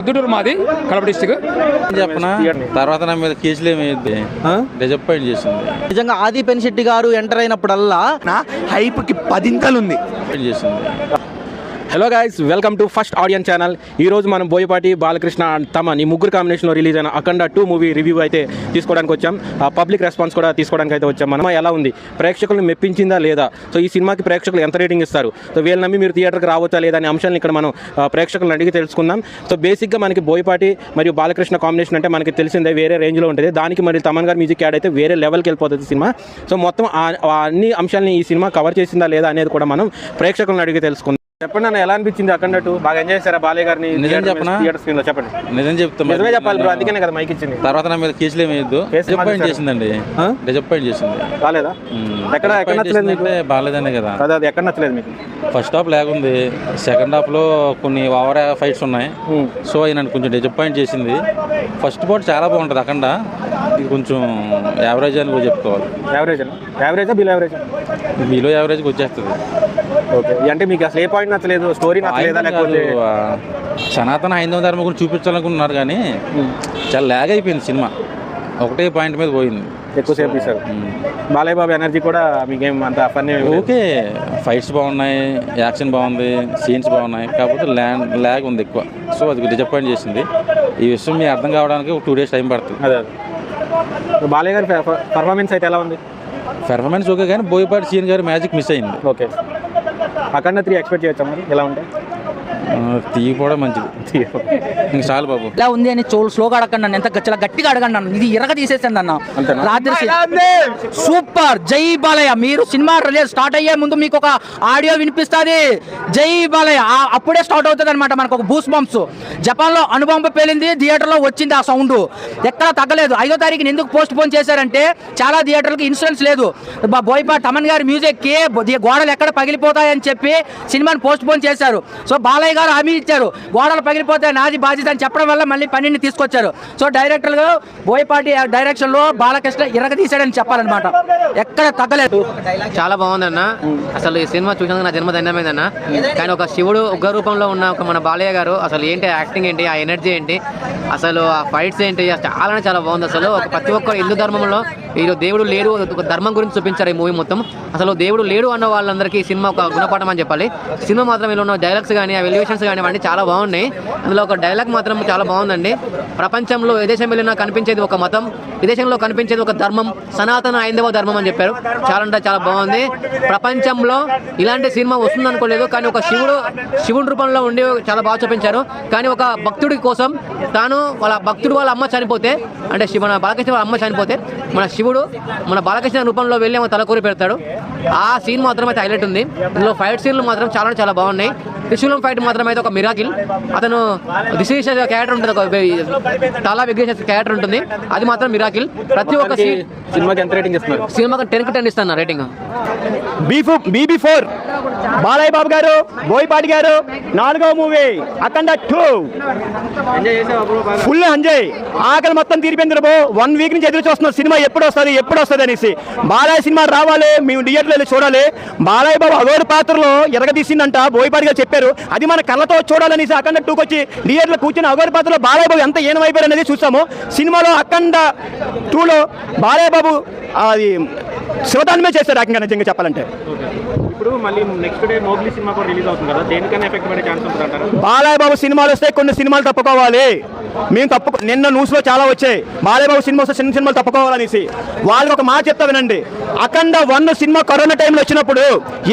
పొద్దుటూరు మాది కడప డిస్టిక్ చెప్పనా తర్వాత నా మీద కేసులు ఏమైంది డిసప్పాయింట్ చేసింది. నిజంగా ఆది పెనిశెట్టి గారు ఎంటర్ అయినప్పుడల్లా నా హైప్ కి 10 ఇంతలు ఉంది చేసింది. Hello guys, welcome to first audience channel. ఈ రోజు మనం బోయపాటి బాలకృష్ణ తమన్ ఈ ముగ్గురు కాంబినేషన్లో రిలీజ్ అయిన అఖండ 2 మూవీ రివ్యూ అయితే తీసుకోవడానికి వచ్చాం. ఆ పబ్లిక్ రెస్పాన్స్ కూడా తీసుకోవడానికి అయితే వచ్చాం. మనం ఎలా ఉంది, ప్రేక్షకులను మెప్పించిందా లేదా, సో ఈ సినిమాకి ప్రేక్షకులు ఎంత రేటింగ్ ఇస్తారు, సో వీళ్ళని నమ్మి మీరు థియేటర్కి రావచ్చా లేదా అనే అంశాలను ఇక్కడ మనం ప్రేక్షకులను అడిగి తెలుసుకుందాం. సో బేసిక్గా మనకి బోయపాటి మరియు బాలకృష్ణ కాంబినేషన్ అంటే మనకి తెలిసిందే వేరే రేంజ్లో ఉంటుంది. దానికి మరి తమన్ గారు మ్యూజిక్ యాడ్ అయితే వేరే లెవెల్కి వెళ్ళిపోతుంది సినిమా. సో మొత్తం అన్ని అంశాలని ఈ సినిమా కవర్ చేసిందా లేదా అనేది కూడా మనం ప్రేక్షకులను అడిగి తెలుసుకుందాం. చెప్పండి అన్న, ఎలా అనిపించింది అఖండ 2? బాగా ఎంజాయ్ చేశారా బాలయ్య గారిని? నిజం చెప్పనా? థియేటర్ స్క్రీన్ లో చెప్పండి. నిజం చెప్తాను, నిజమే చెప్పాలి బ్రో, అందుకనే కదా మైక్ ఇచ్చింది. తర్వాత నా మీద కేసులు ఏమైంది డిసప్పాయింట్ చేసిందండి. డిసప్పాయింట్ చేసింది. బాలేదా? ఎక్కడ నచ్చలేదు మీకు? బాగాలేదనే కదా. అది ఎక్కడ నచ్చలేదు మీకు? ఫస్ట్ హాఫ్ లేకుంది, సెకండ్ హాఫ్ లో కొన్ని ఓవర్ ఫైట్స్ ఉన్నాయి. సో నన్ను కొంచెం డిసప్పాయింట్ చేసింది. ఫస్ట్ పార్ట్ చాలా బాగుంటుంది అఖండ, ఇది కొంచెం యావరేజ్ అని చెప్పుకోవాలి. యావరేజా బిలో యావరేజ్? బిలో యావరేజ్కి వచ్చేస్తుంది. ఓకే, అంటే మీకు అసలు ఏ పాయింట్ నచ్చలేదు? స్టోరీ నచ్చలేదా లేకపోతే సనాతన హైందవ ధర్మం గురించి చూపించాలనుకుంటున్నారు కానీ చాలా ల్యాగ్ అయిపోయింది సినిమా. ఒకటే పాయింట్ మీద పోయింది, ఎక్కువసేపు తీశారు. బాలయ్య బాబు ఎనర్జీ కూడా మీకేం అంత ఫన్నీ? ఓకే, ఫైట్స్ బాగున్నాయి, యాక్షన్ బాగుంది, సీన్స్ బాగున్నాయి, కాకపోతే ల్యాగ్ ఉంది ఎక్కువ. సో అది డిసప్పాయింట్ చేసింది. ఈ విషయం మీకు అర్థం కావడానికి ఒక 2 days టైం పడుతుంది. అదే బాలయ్య గారి పర్ఫార్మెన్స్ అయితే ఎలా ఉంది? పెర్ఫార్మెన్స్ ఓకే, కానీ బోయపాటి సీన్ గారి మ్యాజిక్ మిస్ అయింది. ఓకే, అఖండ 3 ఎక్స్పెక్ట్ చేయొచ్చా మరి? ఎలా ఉంటాయి? తీయకపోవడం మంచిది. ఇంక చాలు బాబు. ఇలా ఉంది అని స్లోగా అడగండి అన్న, ఎంత చాలా గట్టిగా అడగండి అన్న. ఇది ఎరగ తీసేసండి అన్న. రాత్రి సూపర్. జై బాలయ్య. మీరు సినిమా రిలీజ్ స్టార్ట్ అయ్యే ముందు మీకు ఒక ఆడియో వినిపిస్తుంది, జై బాలయ్య. అప్పుడే స్టార్ట్ అవుతుంది అనమాట. మనకు ఒక బూస్ బంప్స్. జపాన్ లో అణుబాంబు పేలింది, థియేటర్ లో వచ్చింది ఆ సౌండ్, ఎక్కడ తగ్గలేదు. 5వ తారీఖుని ఎందుకు పోస్ట్ పోన్ చేశారంటే చాలా థియేటర్లకు ఇన్సూరెన్స్ లేదు. బోయపాటి తమన్ గారి మ్యూజిక్ కి గోడలు ఎక్కడ పగిలిపోతాయని చెప్పి సినిమాని పోస్ట్ పోన్ చేశారు. సో బాలయ్య గారు హామీ ఇచ్చారు, గోడలు పగిలిపోతే నాది బాధ్యత అని చెప్పడం వల్ల మళ్ళీ 12ని తీసుకొచ్చారు. సో డైరెక్టర్ గా బోయపాటి డైరెక్షన్ లో బాలకృష్ణ ఇరగ తీసాడని చెప్పాలన్నమాట, ఎక్కడ తగ్గలేదు. చాలా బాగుందన్న. అసలు ఈ సినిమా చూసినందుకు నా జన్మ ధన్యమైందన్న. కానీ ఒక శివుడు ఉగ్ర రూపంలో ఉన్న ఒక మన బాలయ్య గారు అసలు ఏంటి యాక్టింగ్ ఏంటి, ఆ ఎనర్జీ ఏంటి, అసలు ఆ ఫైట్స్ ఏంటి, చాలా బాగుంది. అసలు ప్రతి ఒక్క హిందూ ధర్మంలో ఈరోజు దేవుడు లేడు, ఒక ధర్మం గురించి చూపించారు ఈ మూవీ మొత్తం. అసలు దేవుడు లేడు అన్న వాళ్ళందరికీ ఈ సినిమా ఒక గుణపాఠం అని చెప్పాలి. సినిమా మాత్రం ఇలా ఉన్న డైలాగ్స్ కానీ ఆ ఎలివేషన్స్ కానీ అవన్నీ చాలా బాగున్నాయి. అందులో ఒక డైలాగ్ మాత్రం చాలా బాగుందండి. ప్రపంచంలో ఏ దేశం వెళ్ళినా కనిపించేది ఒక మతం, విదేశంలో కనిపించేది ఒక ధర్మం, సనాతన హైందవ ధర్మం అని చెప్పారు. చాలా అంటే చాలా బాగుంది. ప్రపంచంలో ఇలాంటి సినిమా వస్తుంది అనుకోలేదు, కానీ ఒక శివుడి రూపంలో ఉండి చాలా బాగా చూపించారు. కానీ ఒక భక్తుడి కోసం తాను వాళ్ళ అమ్మ చనిపోతే, అంటే మన బాలకృష్ణ వాళ్ళ అమ్మ చనిపోతే మన శివుడు మన బాలకృష్ణ రూపంలో వెళ్ళి తలకూరి పెడతాడు. ఆ సీన్ మాత్రం అయితే హైలైట్ ఉంది. ఇందులో ఫైట్ సీన్లు మాత్రం చాలా బాగున్నాయి. త్రిశూలం ఫైట్ మాత్రం అయితే ఒక మిరాకిల్. అతను దిశేష క్యారెక్టర్ ఉంటుంది, ఒక తలా విఘ్నేష్ క్యారెక్టర్ ఉంటుంది, అది మాత్రం మిరాకిల్. ప్రతి ఒక్క సినిమాకి ఎంత రేటింగ్ ఇస్తున్నారు? సినిమాకి 10/10 ఇస్తాను రేటింగ్. B4 బాలయ్య బాబు గారు, బోయపాటి గారు 4వ మూవీ అఖండ 2 ఫుల్ ఎంజాయ్. ఆకలి మొత్తం తీరిపోయింది బో. 1 వీక్ నుంచి ఎదురు చూస్తున్నారు సినిమా ఎప్పుడు వస్తుంది అనేసి. బాలయ్య సినిమా రావాలి, మేము థియేటర్లో వెళ్ళి చూడాలి. బాలయ్య బాబు అగోడు పాత్రలో ఎరగదీసిందంట బోయపాటి గారు చెప్పారు. అది మన కళ్ళతో చూడాలనేసి అఖండ 2కి వచ్చి థియేటర్లో కూర్చుని అగోడు పాత్రలో బాలయ్య బాబు ఎంత ఏనమైపోయారు అనేది చూసాము. సినిమాలో అఖండ 2లో బాలయ్య బాబు అది శివదానమే చేశారు ఏకంగా, నిజంగా చెప్పాలంటే. ఇప్పుడు మళ్ళీ నెక్స్ట్ డే మోగ్లీ సినిమా కూడా రిలీజ్ అవుతుంది కదా, దేనికైనా ఎఫెక్ట్ పడే ఛాన్స్ ఉంటుంది అంటారా? బాలయ్య బాబు సినిమాలు వస్తే కొన్ని సినిమాలు తప్పుకోవాలి. మేము నిన్న న్యూస్లో చాలా వచ్చాయి, బాలయ్య బాబు సినిమా వస్తే చిన్న సినిమాలు తప్పుకోవాలనేసి. వాళ్ళకి ఒక మాట చెప్తా వినండి. అఖండ 1 సినిమా కరోనా టైంలో వచ్చినప్పుడు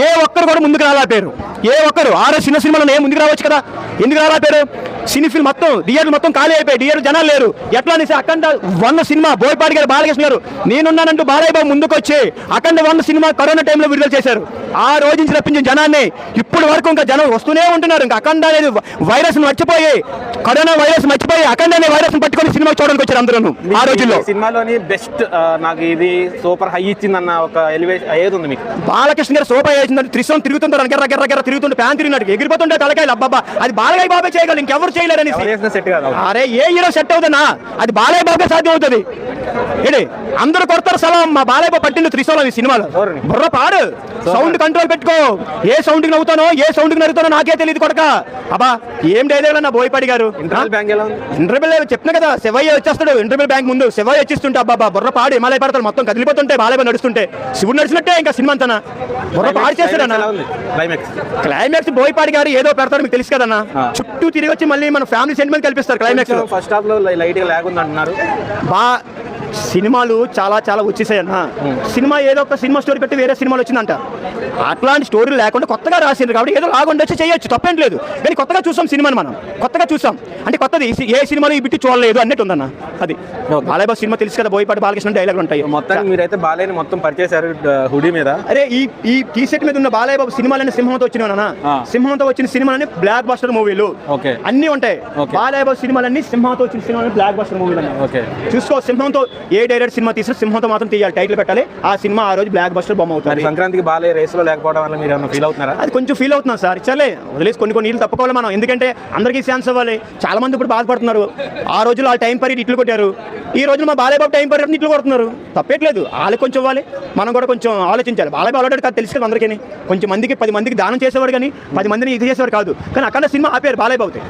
ఏ ఒక్కరు కూడా ముందుకు రాలేపారు. ఏ ఒక్కరు 6 చిన్న సినిమాలను ముందుకు రావచ్చు కదా, ఎందుకు రాలేపారు? సినీ ఫిల్మ్ మొత్తం థియేటర్ మొత్తం ఖాళీ అయిపోయి, థియేటర్ జనాలు లేరు. ఎట్లా అనేసి అఖండ 1 సినిమా బోయపాటి గారు బాలకృష్ణ గారు నేనున్నానంటూ బాలయ్య బాబు ముందుకు వచ్చి అఖండ 1 సినిమా కరోనా టైంలో విడుదల చేశారు. ఆ రోజు నుంచి రప్పించిన జనాన్ని ఇప్పటి వరకు ఇంకా జనం వస్తూనే ఉంటున్నారు. ఇంకా అఖండ అనేది వైరస్ మర్చిపోయి, కరోనా వైరస్ మర్చిపోయి అఖండ అనే వైరస్ పట్టుకొని సినిమా చూడడానికి వచ్చారు అందరూ. ఆ రోజుల్లో సినిమాలోని బెస్ట్ నాకు ఇది సూపర్ హై ఇచ్చిందన్న ఒక ఎలివేషన్ ఏది ఉంది మీకు? బాలకృష్ణ గారు సూపర్ హై ఇచ్చిందంటే త్రిశూలం తిరుగుతుంటారు, గెర్ర తిరుగుతుంటే ఫ్యాన్ తిరిగినట్టు ఎగిరిపోతుంటే తలకాయలు. అబ్బాబా, అది బాలయ్య బాబే చేయగలరు, ఇంకెవరు చేయలేరని. సెట్ కాదు. అరే ఏ హీరో సెట్ అవుతుందా, అది బాలయ్య బాబే సాధ్యం అవుతుంది. ఏంటి అందరూ కొడతారు సలం, మా బాలయ్య బాబు పట్టిండు త్రిశూలం ఈ సినిమాలో. బుర్ర పాడు, సౌండ్ కంట్రోల్ పెట్టుకో. ఏ సౌండ్ కి నవ్వుతానో ఏ సౌండ్ కి నవ్వుతానో నాకే తెలియదు కొడక. అబ్బా ఏం డైలాగ్ నా బోయపాటి గారు. ఇంటర్వ్యూ చెప్తున్నా కదా, శివయ్య వచ్చేస్తాడు ఇంటర్వ్యూ బ్యాంక్ ముందు. శివయ్య వచ్చేస్తుంటే అబ్బా బుర్ర పాడు హిమాలయ పడతాడు, మొత్తం కదిలిపోతుంటే బాలయ్య నడుస్తుంటే శివుడు నడిచినట్టే ఇంకా సినిమా అంతా. బుర్ర పాడు చేస్తాడన్న. క్లైమాక్స్ బోయపాటి గారు ఏదో పెడతారు మీకు తెలుసు కదన్నా. చుట్టూ తిరిగి వచ్చి మళ్ళీ మన ఫ్యామిలీ సెంటిమెంట్ కల్పిస్తారు క్లైమాక్స్. ఫస్ట్ హాఫ్ లో లైట్ గా లేకుండా అంటున్నారు. సినిమాలు చాలా చాలా వచ్చేసాయన్న. సినిమా ఏదో ఒక సినిమా స్టోరీ పెట్టి వేరే సినిమాలు వచ్చిందంట. అట్లాంటి స్టోరీలు లేకుండా కొత్తగా రాసిండ్రు కాబట్టి ఏదో లాగుండొచ్చి చేయొచ్చు, తప్పేం లేదు. కానీ కొత్తగా చూసాం సినిమాని, మనం కొత్తగా చూసాం అంటే కొత్తది ఏ సినిమాలో ఈ బిట్టి చూడలేదు అన్నట్టు ఉందన్న. అది బాలయ్య బాబు సినిమా తెలుసు కదా, బోయపాటి బాలకృష్ణ డైలాగ్ ఉంటాయి. మొత్తం మీరైతే బాలయ్యని మొత్తం పరిచేశారు హుడీ మీద. అరే ఈ టీ సెట్ మీద ఉన్న బాలయ్య బాబు సినిమాలన్నీ సింహంతో వచ్చిన సింహంతో వచ్చిన సినిమాలన్నీ బ్లాక్ బస్టర్ మూవీలు అన్ని ఉంటాయి. బాలయ్య బాబు సినిమాలన్నీ సింహంతో వచ్చిన సినిమాలు బ్లాక్ బస్టర్ మూవీలు చూసుకో. సింహంతో ఏ డైరెక్ట్ సినిమా తీసినా సింహంతో మాత్రం తీయాలి, టైటిల్ పెట్టాలి. ఆ సినిమా ఆ రోజు బ్లాక్ బస్టర్ బొమ్మ అవుతుంది. సంక్రాంతికి బాలయ్య రేస్ లో లేకపోవడం వల్ల మీరు ఏమైనా ఫీల్ అవుతున్నారా? అది కొంచెం ఫీల్ అవుతున్నాం సార్. చలే వదిలేసి కొన్ని నీళ్ళు తప్పుకోవాలి మనం, ఎందుకంటే అందరికీ ఛాన్స్ అవ్వాలి. చాలా మంది ఇప్పుడు బాధపడుతున్నారు. ఆ రోజులు వాళ్ళ టైం పీరియడ్ ఇట్లు కొట్టారు, ఈ రోజు మా బాలయ్య బాబు టైం పీరియడ్ ఇట్లు కొడుతున్నారు. తప్పేట్లేదు, వాళ్ళకి కొంచెం ఇవ్వాలి, మనం కూడా కొంచెం ఆలోచించాలి. బాలయ్య బాబు ఆల్రెడీ కాదు తెలుసు కదా అందరికీ. కొంచెం మందికి 10 మందికి దానం చేసేవాడు కానీ 10 మందిని ఇది చేసేవాడు కాదు. కానీ అక్కడ సినిమా ఆపారు బాలయ్య బాబుతే.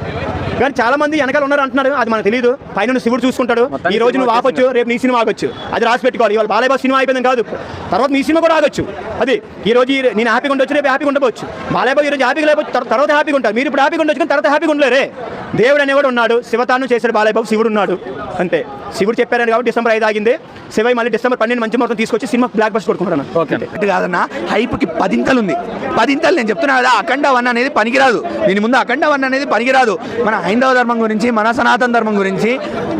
కానీ చాలా మంది వెనకాల ఉన్నారు అంటున్నారు, అది మనకు తెలియదు. పైన శివుడు చూసుకుంటాడు. ఈ రోజు నువ్వు ఆపొచ్చు, రేపు నీ సినిమా ఆగొచ్చు, అది రాసి పెట్టుకోవాలి. ఇవాళ బాలయ్య బాబు సినిమా అయిపోయింది కాదు, తర్వాత నీ సినిమా కూడా ఆగొచ్చు. అది ఈ రోజు నేను హ్యాపీగా ఉండొచ్చు, రేపు హ్యాపీగా ఉండవచ్చు. బాలయ్య బాబు ఈ రోజు హ్యాపీగా లేకపోతే తర్వాత హ్యాపీగా ఉంటారు. మీరు ఇప్పుడు హ్యాపీగా ఉండొచ్చు కానీ తర్వాత హ్యాపీగా ఉండలేరే. దేవుడు అనేవాడు ఉన్నాడు, శివతాను చేశాడు బాలయ్య బాబు, శివుడు ఉన్నాడు అంతే. శివుడు చెప్పారని కాబట్టి డిసెంబర్ 5 ఆగింది. శివయ్య మళ్ళీ డిసెంబర్ 12 మంచి మొత్తం తీసుకొచ్చి సినిమా బ్లాక్ బస్టర్ కొట్టుకుంటాను. కాదన్నా, హైప్కి 10 ఉంది. 10 నేను చెప్తున్నా కదా, అఖండ 1 అనేది పనికిరాదు. దీని ముందు అఖండ 1 అనేది పనికిరాదు. మన హైందవ ధర్మం గురించి, మన సనాతన ధర్మం గురించి,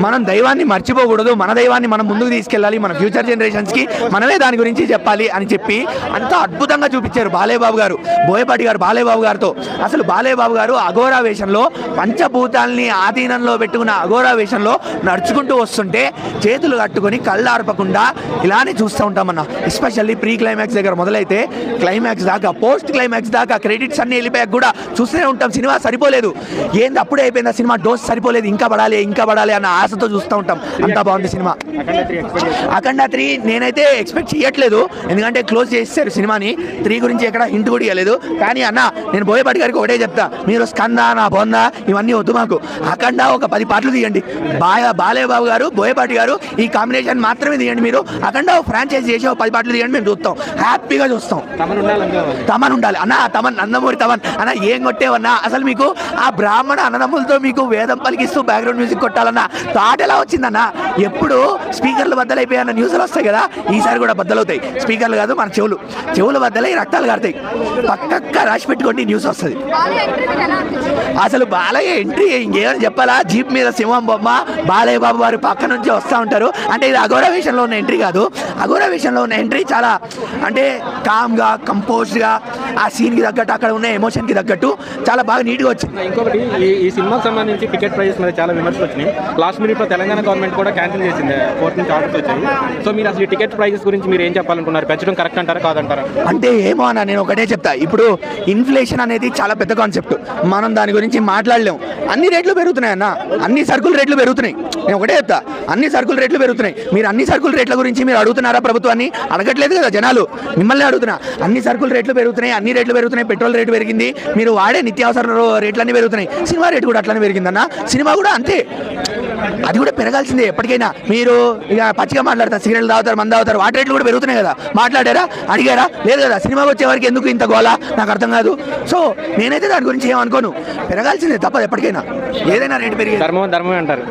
మనం దైవాన్ని మర్చిపోకూడదు, మన దైవాన్ని మనం ముందుకు తీసుకెళ్ళాలి, మన ఫ్యూచర్ జనరేషన్స్కి మనమే దాని గురించి చెప్పాలి అని చెప్పి అంత అద్భుతంగా చూపించారు బాలయ్య బాబు గారు, బోయపాటి గారు బాలయ్య బాబు గారితో. అసలు బాలయ్య బాబు గారు అఘోరా వేషంలో, పంచభూతాల్ని ఆధీనంలో పెట్టుకున్న అఘోరా వేషంలో నడుచుకుంటూ వస్తుంటే చేతులు కట్టుకొని కళ్ళు ఆర్పకుండా ఇలానే చూస్తూ ఉంటామన్న. ఎస్పెషల్లీ ప్రీ క్లైమాక్స్ దగ్గర మొదలైతే క్లైమాక్స్ దాకా, పోస్ట్ క్లైమాక్స్ దాకా, క్రెడిట్స్ అన్ని వెళ్ళిపోయాక కూడా చూస్తూనే ఉంటాం. సినిమా సరిపోలేదు, ఏంది అప్పుడే అయిపోయింది సినిమా, డోస్ సరిపోలేదు, ఇంకా పడాలి అన్న ఆశతో చూస్తూ ఉంటాం. అంతా బాగుంది సినిమా. అఖండ 3 నేనైతే ఎక్స్పెక్ట్ చేయట్లేదు, ఎందుకంటే క్లోజ్ చేసేసారు సినిమాని. 3 గురించి ఎక్కడ హింట్ కూడా ఇవ్వలేదు. కానీ అన్న నేను బోయపాటి గారికి ఒకటే చెప్తా, మీరు స్కంద నా బొంద ఇవన్నీ వద్దు మాకు. అఖండ ఒక 10 పాటలు తీయండి. బాలయ్య బాబు గారు, బోయపాటి గారు ఈ కాంబినేషన్ మాత్రమే తీయండి. మీరు అఖండ ఫ్రాంచైజ్ చేసి 10 పాటలు తీయండి, మేము చూస్తాం, హ్యాపీగా చూస్తాం. తమన్ ఉండాలి అన్న, తమన్ నందమూరి తమన్ అన్న. ఏం కొట్టేవన్నా అసలు మీకు ఆ బ్రాహ్మణ అన్నదమ్ములతో మీకు వేదం పలికిస్తూ బ్యాక్గ్రౌండ్ మ్యూజిక్ కొట్టాలన్న థాట్ ఎలా వచ్చిందన్న? ఎప్పుడు స్పీకర్లు బద్దలైపోయాయన్న న్యూస్లు వస్తాయి కదా, ఈసారి కూడా బద్దలవుతాయి. స్పీకర్లు కాదు, మన చెవులు బద్దలై రక్తాలు కారుతాయి. పక్క రాసి పెట్టుకోండి, న్యూస్ వస్తుంది. అసలు బాలయ్య ఎంట్రీ ఇంకేమైనా చెప్పాలా? జీప్ మీద సింహం బొమ్మ, బాలయ్య బాబు వారు పక్క నుంచి వస్తూ ఉంటారు. అంటే ఇది అఘోరా వేషంలో ఉన్న ఎంట్రీ కాదు, అఘోరా వేషంలో ఉన్న ఎంట్రీ చాలా అంటే కామ్గా, కంపోజ్డ్గా, ఆ సీన్కి తగ్గట్టు, అక్కడ ఉన్న ఎమోషన్కి తగ్గట్టు చాలా బాగా నీట్గా వచ్చింది. ఇంకొకటి ఈ సినిమాకి సంబంధించి టికెట్ ప్రైజెస్ మీద చాలా విమర్శలు వచ్చినాయి. లాస్ట్ మినిట్లో తెలంగాణ గవర్నమెంట్ కూడా క్యాన్సిల్ చేసింది, కోర్టు నుంచి ఆర్డర్స్ వచ్చాయి. సో మీరు అసలు ఈ టికెట్ ప్రైజెస్ గురించి మీరు ఏం చెప్పాలనుకున్నారు? పెంచడం కరెక్ట్ అంటారా కాదంటారా? అంటే ఏమో అన్న, నేను ఒకటే చెప్తా, ఇప్పుడు ఇన్ఫ్లేషన్ అనేది చాలా పెద్ద కాన్సెప్ట్, మనం దాని గురించి మాట్లాడలేము. అన్ని రేట్లు పెరుగుతున్నాయి అన్న, అన్ని సరుకుల రేట్లు పెరుగుతున్నాయి. నేను ఒకటే చెప్తా, అన్ని సరుకుల రేట్లు పెరుగుతున్నాయి. మీరు అన్ని సరుకుల రేట్ల గురించి మీరు అడుగుతున్నారా? ప్రభుత్వాన్ని అడగట్లేదు కదా జనాలు, మిమ్మల్ని అడుగుతున్నా. అన్ని సరుకుల రేట్లు పెరుగుతున్నాయి, అన్ని రేట్లు పెరుగుతున్నాయి. పెట్రోల్ రేటు పెరిగింది, మీరు వాడే నిత్యావసర రేట్లన్నీ పెరుగుతున్నాయి. సినిమా రేటు కూడా అట్లనే పెరిగిందన్న, సినిమా కూడా అంతే, అది కూడా పెరగాల్సిందే ఎప్పటికైనా. మీరు ఇక పచ్చిగా మాట్లాడతారు, సిగరెట్లు తాగుతారు, మందు తాగుతారు, వాటి రేట్లు కూడా పెరుగుతున్నాయి కదా. మాట్లాడారా? అడిగారా? లేదు కదా. సినిమాకి వచ్చేవారికి ఎందుకు ఇంత గోలా నాకు అర్థం కాదు. సో నేనైతే దాని గురించి ఏమనుకోను, పెరగాల్సిందే తప్పదు ఎప్పటికైనా. ఏదైనా రేటు పెరిగి ధర్మం అంటారు,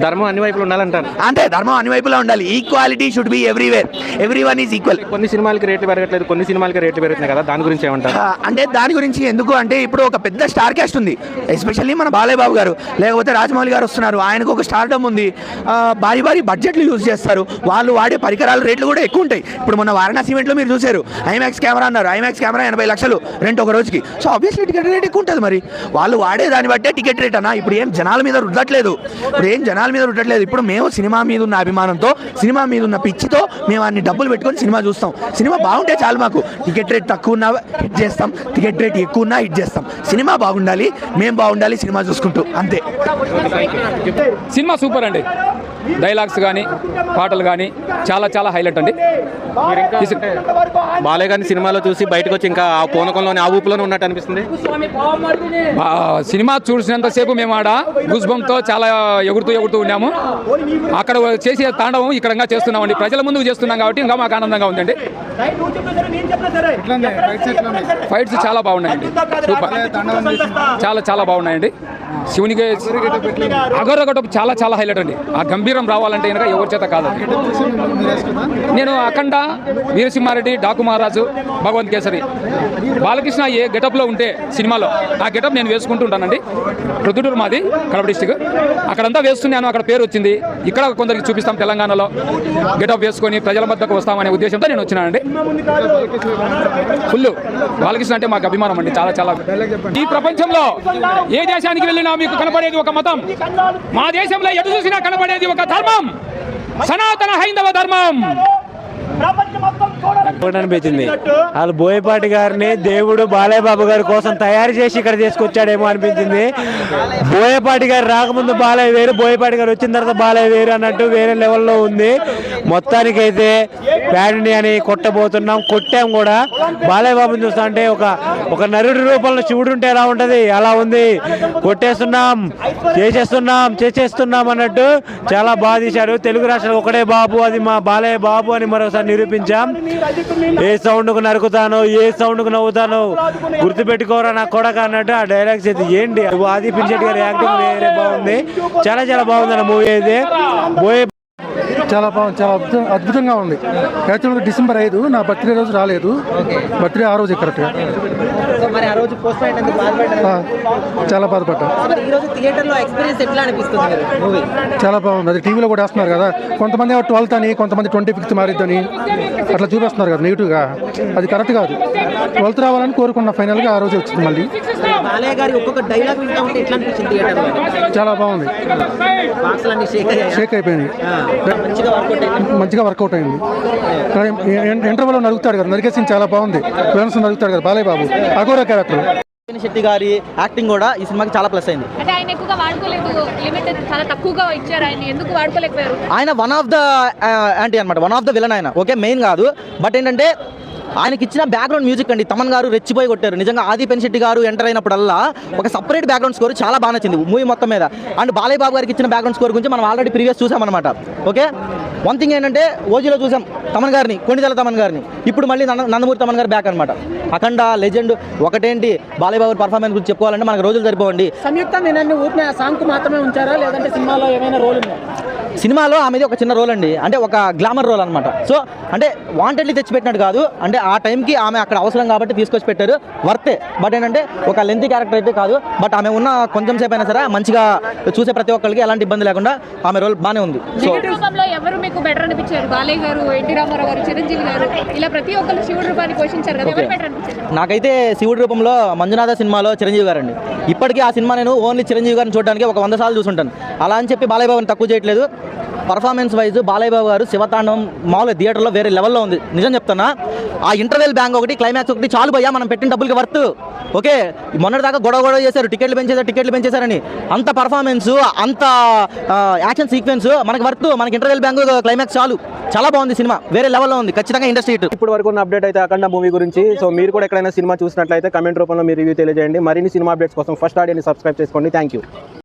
ధర్మం అన్ని వైపులు ఉండాలంటారు. అంటే ధర్మం అన్ని వైపులా ఉండాలి. Equality should be everywhere, everyone is equal. కొన్ని సినిమాలకి రేట్లు పెరగట్లేదు, కొన్ని సినిమాలకి రేట్లు పెరుగుతున్నాయి కదా, దాని గురించి ఏమంటారు? అంటే దాని గురించి ఎందుకు అంటే, ఇప్పుడు ఒక పెద్ద స్టార్ క్యాస్ట్ ఉంది, ఎస్పెషల్లీ మన బాలయ్య బాబు గారు, లేకపోతే రాజమౌళి గారు వస్తున్నారు, ఆయనకు ఒక స్టార్డమ్ ఉంది, భారీ బడ్జెట్లు యూజ్ చేస్తారు, వాళ్ళు వాడే పరికరాల రేట్లు కూడా ఎక్కువ ఉంటాయి. ఇప్పుడు మన వారణాసి ఈవెంట్లో మీరు చూశారు, ఐమాక్స్ కెమెరా అన్నారు, ఐమాక్స్ కెమెరా 80 లక్షలు రెంట్ ఒక రోజుకి. సో ఆబ్వియస్లీ టికెట్ రేట్ ఎక్కువ ఉంటుంది. మరి వాళ్ళు వాడే దాన్ని బట్టే టికెట్ రేట్ అన్న. ఇప్పుడు ఏం జనాల మీద రుద్దట్లేదు, ఇప్పుడు మేము సినిమా మీద ఉన్న అభిమానంతో, సినిమా మీద ఉన్న పిచ్చితో మేము అన్ని డబ్బులు పెట్టుకొని సినిమా చూస్తాం. సినిమా బాగుంటే చాలు మాకు. టికెట్ రేట్ తక్కువ ఉన్నా హిట్ చేస్తాం. టికెట్ రేట్ ఎక్కువ ఉన్నా హిట్ చేస్తాం. సినిమా బాగుండాలి, మేము బాగుండాలి సినిమా చూసుకుంటూ, అంతే. సినిమా సూపర్ అండి. డైలాగ్స్ కానీ పాటలు కానీ చాలా చాలా హైలైట్ అండి. బాలయ్య గారిని సినిమాలో చూసి బయటకు వచ్చి ఇంకా ఆ పూనకంలోనే ఆ ఊపులోనే ఉన్నట్టు అనిపిస్తుంది. సినిమా చూసినంతసేపు మేము ఆడ గుజ్బంతో చాలా ఎగురుతూ ఉన్నాము. అక్కడ చేసే తాండవం ఇక్కడ చేస్తున్నామండి. ప్రజల ముందుకు చేస్తున్నాం కాబట్టి ఇంకా మాకు ఆనందంగా ఉందండి. ఫైట్స్ చాలా బాగున్నాయండి. సూపర్, చాలా చాలా బాగున్నాయండి. శివునికి అగరగట చాలా చాలా హైలైట్ అండి. ఆ గంభీరం రావాలంటే కనుక ఎవరి చేత కాదు. నేను అఖండ, వీరసింహారెడ్డి, డాకు మహారాజు, భగవంత్ కేసరి, బాలకృష్ణ ఏ గెటప్లో ఉంటే సినిమాలో ఆ గెటప్ నేను వేసుకుంటూ ఉంటానండి. ప్రొద్దుటూరు మాది, కడప డిస్టిక్. అక్కడంతా వేస్తున్నాను, అక్కడ పేరు వచ్చింది. ఇక్కడ కొందరికి చూపిస్తాం తెలంగాణలో గెటప్ వేసుకొని ప్రజల మధ్యకు వస్తామనే ఉద్దేశంతో నేను వచ్చినానండి. ఫుల్ బాలకృష్ణ అంటే మాకు అభిమానం అండి. చాలా చాలా. ఈ ప్రపంచంలో ఏ దేశానికి వెళ్ళినా మీకు కనపడేది ఒక మతం. మా దేశంలో ఎటు చూసినా కనపడేది ఒక ధర్మం, సనాతన హైందవ ధర్మం. అనిపించింది వాళ్ళు బోయపాటి గారిని దేవుడు బాలయ్య బాబు గారి కోసం తయారు చేసి ఇక్కడ తీసుకొచ్చాడేమో అనిపించింది. బోయపాటి గారు రాకముందు బాలయ్య వేరు, బోయపాటి గారు వచ్చిన తర్వాత బాలయ్య వేరు అన్నట్టు వేరే లెవెల్లో ఉంది. మొత్తానికైతే ప్యాడిని అని కొట్టబోతున్నాం, కొట్టాం కూడా. బాలయ్య బాబుని చూస్తా అంటే ఒక నరుడి రూపంలో శివుడు ఉంటే ఎలా ఉంటది అలా ఉంది. కొట్టేస్తున్నాం, చేసేస్తున్నాం అన్నట్టు చాలా బాగా తీశారు. తెలుగు రాష్ట్రాలు ఒకటే బాబు, అది మా బాలయ్య బాబు అని మరోసారి నిరూపించాం. ఏ సౌండ్ కు నరుకుతాను, ఏ సౌండ్ కు నవ్వుతాను, గుర్తుపెట్టుకోరా నా కొడక అన్నట్టు ఆ డైలాగ్స్ అయితే ఏంటి. ఆది పినిశెట్టి గారి యాక్టింగ్ వేరే బాగుంది. చాలా చాలా బాగుంది అన్న మూవీ అయితే. చాలా బాగుంది, చాలా అద్భుతంగా ఉంది. యాక్చువల్గా డిసెంబర్ 5 నా బర్త్డే రోజు రాలేదు. బర్త్డే ఆ రోజు కరెక్ట్గా. చాలా బాధపడ్డా. చాలా బాగుంది. అది టీవీలో కూడా వేస్తున్నారు కదా, కొంతమంది 12th అని, కొంతమంది 25th మారిద్దని అట్లా చూపిస్తున్నారు కదా నెగిటివ్గా. అది కరెక్ట్ కాదు. 12th రావాలని కోరుకున్న ఫైనల్గా ఆ రోజు వచ్చింది. మళ్ళీ చాలా బాగుంది, షేక్ అయిపోయింది. మంచిగా వర్కౌట్ అయింది. ఇంటర్వ్యూలో నరుగుతాడు కదా, నరికేసి చాలా బాగుంది. విలన్స్ నరుగుతాడు కదా బాలయ్య బాబు, అఘోర క్యారెక్టర్. శెట్టి గారి యాక్టింగ్ కూడా ఈ సినిమాకి చాలా ప్లస్ అయింది. అంటే ఆయన ఎక్కువగా వాడుకోలేదు, లిమిట్ చాలా తక్కువగా ఇచ్చారు. ఆయన ఎందుకు వాడుకోలేకపోయారు? ఆయన వన్ ఆఫ్ ద యాంటీ అనమాట, వన్ ఆఫ్ ద విలన్ ఆయన. ఓకే, మెయిన్ కాదు. బట్ ఏంటంటే ఆయనకి ఇచ్చిన బ్యాక్గ్రౌండ్ మ్యూజిక్ అండి, తమన్ గారు రెచ్చిపోయి కొట్టారు. నిజంగా ఆది పెనిశెట్టి గారు ఎంటర్ అయినప్పుడల్లా ఒక సపరేట్ బ్యాక్గ్రౌండ్ స్కోర్ చాలా బాగా నచ్చింది మూవీ మొత్తం మీద. అండ్ బాలయ్య బాబు గారికి ఇచ్చిన బ్యాక్గ్రౌండ్ స్కోర్ గురించి మనం ఆల్రెడీ ప్రీవియస్ చూసామన్నమాట. ఓకే, వన్ థింగ్ ఏంటంటే ఓజీలో చూసాం తమన్ గారిని, కొణిదెల తమన్ గారిని. ఇప్పుడు మళ్ళీ నందమూరి తమన్ గారు బ్యాక్ అనమాట. అఖండ లెజెండ్. ఒకటేంటి బాలయ్య బాబు పర్ఫార్మెన్స్ గురించి చెప్పుకోవాలంటే మనకు రోజులు సరిపోవండి. సంయుక్త నేను ఊపిన సాంగ్ మాత్రమే ఉంచారా, లేదంటే సినిమాలో ఏమైనా రోల్ ఉందా? సినిమాలో ఆమెది ఒక చిన్న రోల్ అండి, అంటే ఒక గ్లామర్ రోల్ అనమాట. సో అంటే వాంటెడ్లీ తెచ్చిపెట్టినట్టు కాదు, అంటే ఆ టైంకి ఆమె అక్కడ అవసరం కాబట్టి తీసుకొచ్చి పెట్టారు, వర్తే. బట్ ఏంటంటే ఒక లెంతీ క్యారెక్టర్ అయితే కాదు. బట్ ఆమె ఉన్న కొంచెం సేపు అయినా సరే మంచిగా చూసే ప్రతి ఒక్కరికి ఎలాంటి ఇబ్బంది లేకుండా ఆమె రోల్ బాగానే ఉంది. సో ఎవరు మీకు బెటర్ అనిపించారు? బాలయ్య గారు, ఎన్టీ రామారావు గారు, చిరంజీవి గారు, ఇలా ప్రతి ఒక్కరు శివుడు రూపాన్ని పోషించారు కదా, ఎవరు బెటర్ అనిపించారు? నాకైతే శివుడి రూపంలో మంజునాథ సినిమాలో చిరంజీవి గారు అండి. ఇప్పటికీ ఆ సినిమా నేను ఓన్లీ చిరంజీవి గారిని చూడడానికి ఒక 100 సార్లు చూసుంటాను. అలా అని చెప్పి బాలయ్య బాబుని తక్కువ చేయట్లేదు. పర్ఫార్మెన్స్ వైజ్ బాలయ్య బాబు గారు శివతాండవం మామూలుగా థియేటర్లో వేరే లెవెల్లో ఉంది. నిజం చెప్తున్నా, ఆ ఇంటర్వెల్ బ్యాంగ్ ఒకటి, క్లైమాక్స్ ఒకటి చాలు భయ్యా, మనం పెట్టిన డబ్బులకి వర్త్. ఓకే, మొన్నటిదాకా గొడవ చేశారు, టికెట్లు పెంచేశారని. అంత పర్ఫార్మెన్స్, అంత యాక్షన్ సీక్వెన్స్ మనకి వర్త్. మనకి ఇంటర్వెల్ బ్యాంగ్, క్లైమాక్స్ చాలు. చాలా బాగుంది సినిమా, వేరే లెవెల్లో ఉంది. ఖచ్చితంగా ఇండస్ట్రీ హిట్. ఇప్పుడు వరకు ఉన్న అప్డేట్ అయితే అఖండ మూవీ గురించి. సో మీరు కూడా ఎక్కడైనా సినిమా చూసినట్లయితే కమెంట్ రూపంలో మీరు రివ్యూ తెలియజేయండి. మరిన్ని సినిమా అప్డేట్స్ కోసం ఫస్ట్ ఆడియోని సబ్స్క్రైబ్ చేసుకోండి. Thank you.